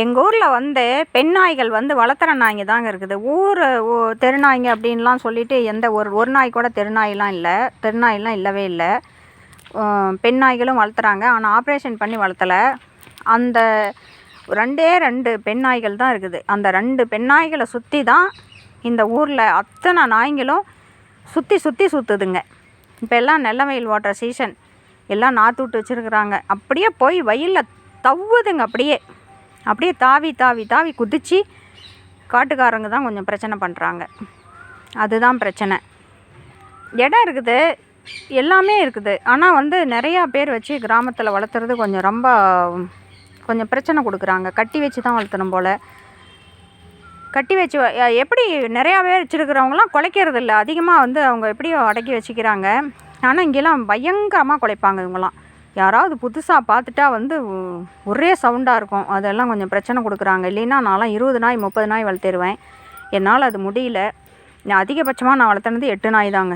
எங்கள் ஊரில் வந்து பெண் நாய்கள் வந்து வளர்த்துற நாய்ங்க தாங்க இருக்குது. தெரு நாய்ங்க அப்படின்லாம் சொல்லிட்டு எந்த ஒரு நாய் கூட தெரு நாயெலாம் இல்லவே இல்லை. பெண் நாய்களும் வளர்த்துறாங்க. ஆனால் ஆப்ரேஷன் பண்ணி வளர்த்தலை. அந்த 2 பெண் நாய்கள் தான் இருக்குது. அந்த 2 பெண் நாய்களை சுற்றி தான் இந்த ஊரில் அத்தனை நாய்ங்களும் சுற்றுதுங்க. இப்போ எல்லாம் நெல்லை வெயில் ஓட்டுற சீசன். எல்லாம் நாற்று விட்டு வச்சுருக்குறாங்க. அப்படியே போய் வயலில் தவ்வுதுங்க. அப்படியே தாவி குதித்து காட்டுக்காரங்க தான் கொஞ்சம் பிரச்சனை பண்ணுறாங்க. அதுதான் பிரச்சனை. இடம் இருக்குது, எல்லாமே இருக்குது. ஆனால் வந்து நிறையா பேர் வச்சு கிராமத்தில் வளர்த்துறது கொஞ்சம் பிரச்சனை கொடுக்குறாங்க. கட்டி வச்சு தான் வளர்த்தணும் போல். கட்டி வச்சு எப்படி நிறையா பேர் வச்சுருக்கிறவங்களாம் குலைக்கிறது இல்லை. அதிகமாக வந்து அவங்க எப்படியோ அடக்கி வச்சுக்கிறாங்க. ஆனால் இங்கெல்லாம் பயங்கரமாக குலைப்பாங்க இவங்களாம். யாராவது புதுசாக பார்த்துட்டா வந்து ஒரே சவுண்டாக இருக்கும். அதெல்லாம் கொஞ்சம் பிரச்சனை கொடுக்குறாங்க. இல்லைன்னா நான்லாம் 20 நாய் 30 நாய் வளர்த்திருவேன். என்னால் அது முடியல. அதிகபட்சமாக நான் வளர்த்துனது 8 நாய் தாங்க.